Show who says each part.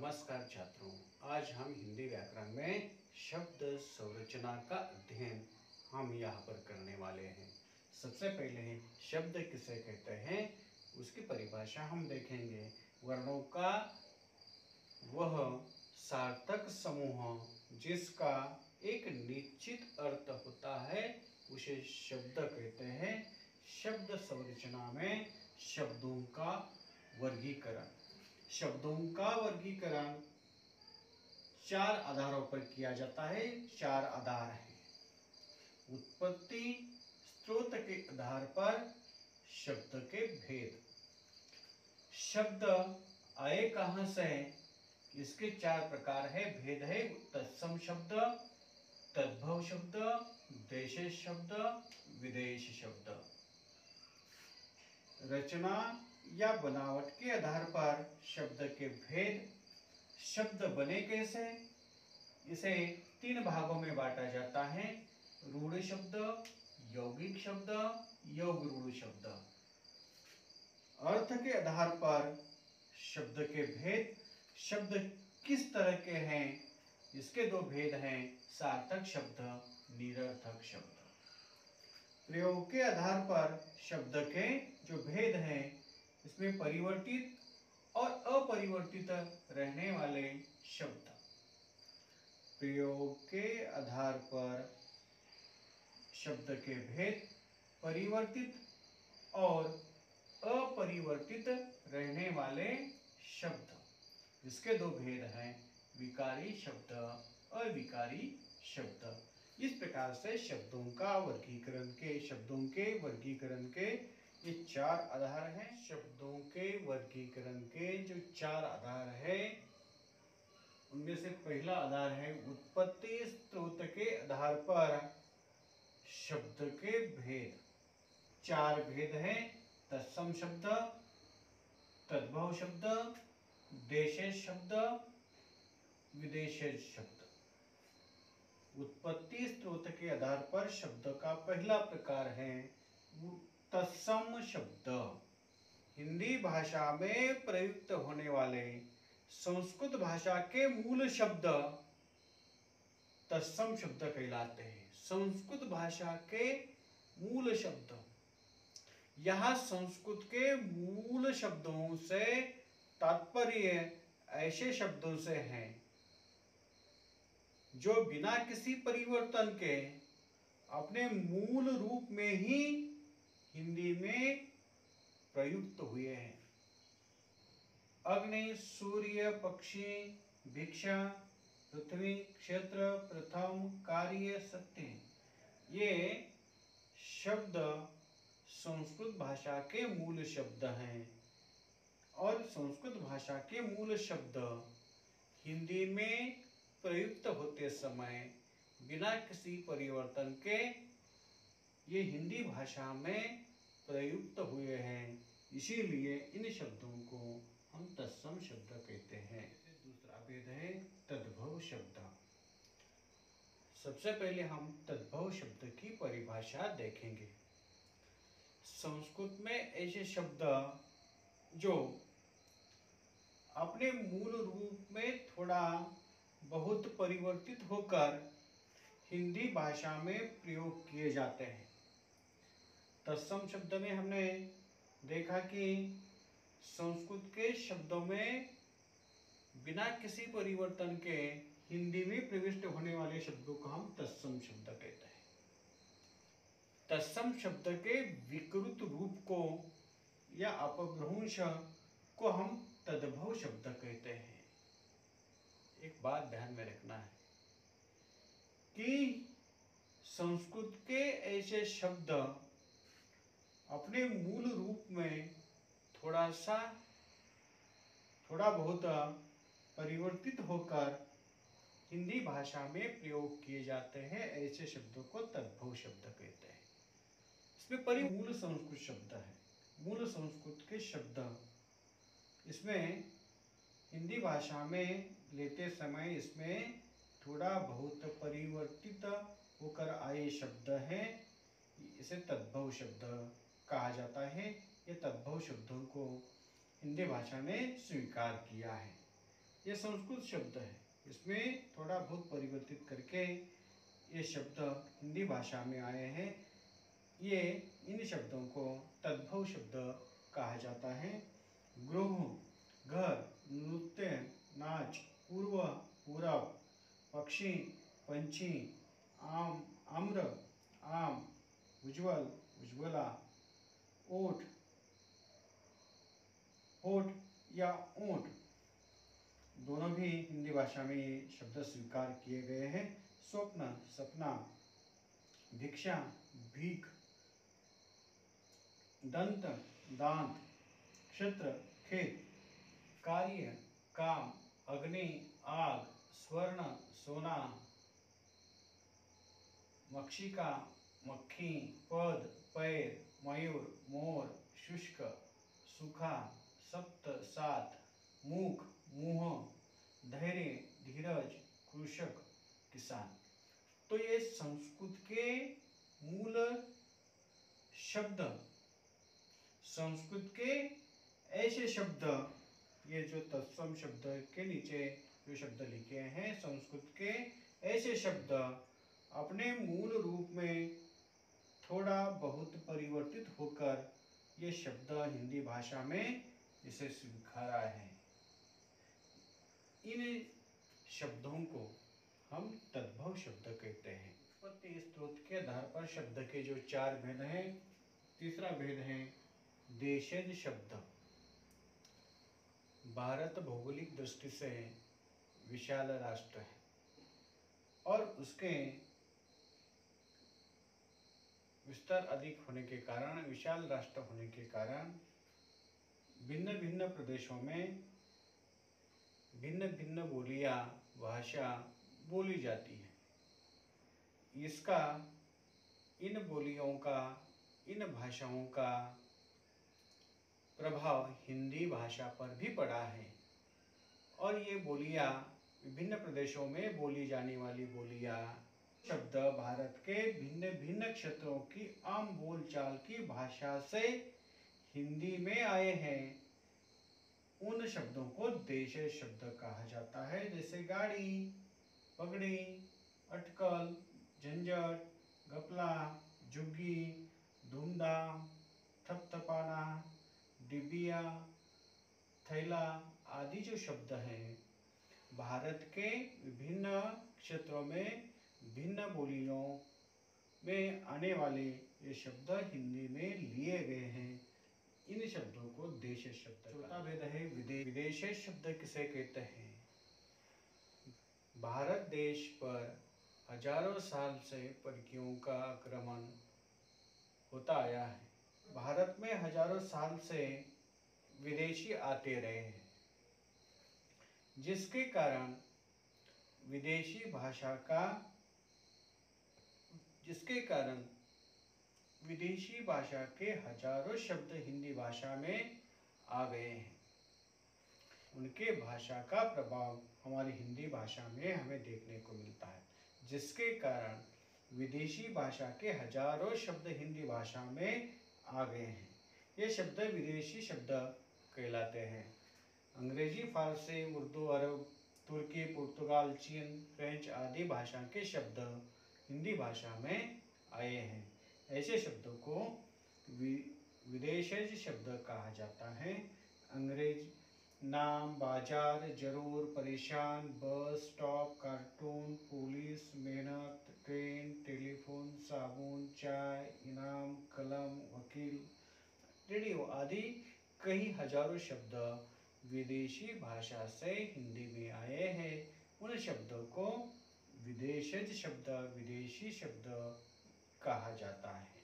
Speaker 1: नमस्कार छात्रों, आज हम हिंदी व्याकरण में शब्द संरचना का अध्ययन हम यहाँ पर करने वाले हैं। सबसे पहले शब्द किसे कहते हैं उसकी परिभाषा हम देखेंगे। वर्णों का वह सार्थक समूह जिसका एक निश्चित अर्थ होता है उसे शब्द कहते हैं। शब्द संरचना में शब्दों का वर्गीकरण चार आधारों पर किया जाता है। चार आधार हैं। उत्पत्ति, स्रोत के आधार पर शब्द के भेद। शब्द आए कहां से, इसके चार प्रकार है, भेद है। तत्सम शब्द, तद्भव शब्द, देशज शब्द, विदेश शब्द। रचना या बनावट के आधार पर शब्द के भेद। शब्द बने कैसे, इसे तीन भागों में बांटा जाता है। रूढ़ शब्द, यौगिक शब्द, योग रूढ़ शब्द। अर्थ के आधार पर शब्द के भेद। शब्द किस तरह के हैं, इसके दो भेद हैं, सार्थक शब्द, निरर्थक शब्द। प्रयोग के आधार पर शब्द के जो भेद हैं, इसमें परिवर्तित और अपरिवर्तित रहने वाले शब्द। प्रयोग के आधार पर शब्द के भेद, परिवर्तित और अपरिवर्तित रहने वाले शब्द। इसके दो भेद हैं, विकारी शब्द, अविकारी शब्द। इस प्रकार से शब्दों के वर्गीकरण के ये चार आधार हैं। शब्दों के वर्गीकरण के जो चार आधार है, उनमें से पहला आधार है उत्पत्ति। स्रोत के आधार पर शब्द के भेद। चार भेद हैं, तत्सम शब्द, तद्भव शब्द, देशज शब्द, विदेशज शब्द। उत्पत्ति स्रोत के आधार पर शब्द का पहला प्रकार है तत्सम शब्द। हिंदी भाषा में प्रयुक्त होने वाले संस्कृत भाषा के मूल शब्द तत्सम शब्द कहलाते हैं। संस्कृत भाषा के मूल शब्द। यहाँ संस्कृत के मूल शब्दों से तात्पर्य ऐसे शब्दों से है जो बिना किसी परिवर्तन के अपने मूल रूप में ही हिंदी में प्रयुक्त हुए हैं। अग्नि, सूर्य, पक्षी, भिक्षा, पृथ्वी, क्षेत्र, प्रथम, कार्य, सत्य, ये शब्द संस्कृत भाषा के मूल शब्द हैं। और संस्कृत भाषा के मूल शब्द हिंदी में प्रयुक्त होते समय बिना किसी परिवर्तन के ये हिंदी भाषा में प्रयुक्त हुए हैं। इसीलिए इन शब्दों को हम तत्सम शब्द कहते हैं। दूसरा भेद है तद्भव शब्द। सबसे पहले हम तद्भव शब्द की परिभाषा देखेंगे। संस्कृत में ऐसे शब्द जो अपने मूल रूप में थोड़ा बहुत परिवर्तित होकर हिंदी भाषा में प्रयोग किए जाते हैं। तत्सम शब्द में हमने देखा कि संस्कृत के शब्दों में बिना किसी परिवर्तन के हिंदी में प्रविष्ट होने वाले शब्दों को हम तत्सम शब्द कहते हैं। तत्सम शब्द के विकृत रूप को या अपभ्रंश को हम तद्भव शब्द कहते हैं। एक बात ध्यान में रखना है कि संस्कृत के ऐसे शब्द अपने मूल रूप में थोड़ा बहुत परिवर्तित होकर हिंदी भाषा में प्रयोग किए जाते हैं। ऐसे शब्दों को तद्भव शब्द कहते हैं। इसमें मूल संस्कृत शब्द है। मूल संस्कृत के शब्द इसमें हिंदी भाषा में लेते समय इसमें थोड़ा बहुत परिवर्तित होकर आए शब्द हैं, इसे तद्भव शब्द कहा जाता है। ये तद्भव शब्दों को हिंदी भाषा ने स्वीकार किया है। ये संस्कृत शब्द है, इसमें थोड़ा बहुत परिवर्तित करके ये शब्द हिंदी भाषा में आए हैं। ये इन शब्दों को तद्भव शब्द कहा जाता है। गृह, घर, नृत्य, नाच, पूर्व, पूरब, पक्षी, पंछी, आम, आम्र, आम, उज्ज्वल, उज्ज्वला, ओठ, होठ या ऊंट, दोनों भी हिंदी भाषा में ये शब्द स्वीकार किए गए हैं। स्वप्न, सपना, भिक्षा, भीख, दंत, दांत, क्षेत्र, खेत, कार्य, काम, अग्नि, आग, स्वर्ण, सोना, मक्षिका, मक्खी, पद, पैर, मयूर, मोर, शुष्क, सूखा, सप्त, सात, मुख, मुंह, धैर्य, धीरज, कृषक, किसान। तो ये संस्कृत के मूल शब्द, संस्कृत के ऐसे शब्द, ये जो तत्सम शब्द के नीचे जो शब्द लिखे हैं, संस्कृत के ऐसे शब्द अपने मूल रूप में थोड़ा बहुत परिवर्तित होकर ये शब्द हिंदी भाषा में इसे स्वीकारा है। इन शब्दों को हम तद्भव शब्द कहते हैं। उत्पत्ति स्रोत के आधार पर शब्द के जो चार भेद हैं, तीसरा भेद है देशज शब्द। भारत भौगोलिक दृष्टि से विशाल राष्ट्र है और उसके विस्तार अधिक होने के कारण, विशाल राष्ट्र होने के कारण भिन्न भिन्न प्रदेशों में भिन्न भिन्न बोलियां, भाषा बोली जाती है। इसका इन बोलियों का, इन भाषाओं का प्रभाव हिंदी भाषा पर भी पड़ा है और ये बोलियां, विभिन्न प्रदेशों में बोली जाने वाली बोलियां, शब्द भारत के भिन्न भिन्न क्षेत्रों की आम बोलचाल की भाषा से हिंदी में आए हैं, उन शब्दों को देशज शब्द कहा जाता है। जैसे गाड़ी, पगड़ी, अटकल, झंझट, गपला, झुग्गी, धूमधाम, थपथपाना, डिबिया, थैला आदि जो शब्द हैं, भारत के विभिन्न क्षेत्रों में भिन्न बोलियों में आने वाले ये शब्द हिंदी में लिए गए हैं। इन शब्दों को देशज शब्द। चौथा भेद है विदेशज शब्द किसे कहते हैं। भारत देश पर हजारों साल से परकीयों का आक्रमण होता आया है। भारत में हजारों साल से विदेशी आते रहे हैं, जिसके कारण विदेशी भाषा के हजारों शब्द हिंदी भाषा में आ गए हैं। उनके भाषा का प्रभाव हमारी हिंदी भाषा में हमें देखने को मिलता है, जिसके कारण विदेशी भाषा के हजारों शब्द हिंदी भाषा में आ गए हैं। ये शब्द विदेशी शब्द कहलाते हैं। अंग्रेजी, फारसी, उर्दू, अरब, तुर्की, पुर्तगाल, चीन, फ्रेंच आदि भाषा के शब्द हिंदी भाषा में आए हैं। ऐसे शब्दों को विदेशज शब्द कहा जाता है। अंग्रेज नाम, बाजार, जरूर, परेशान, बस, स्टॉप, कार्टून, पुलिस, मेहनत, ट्रेन, टेलीफोन, साबुन, चाय, इनाम, कलम, वकील, रेडियो आदि कई हजारों शब्द विदेशी भाषा से हिंदी में आए हैं। उन शब्दों को विदेशज शब्द, विदेशी शब्द कहा जाता है।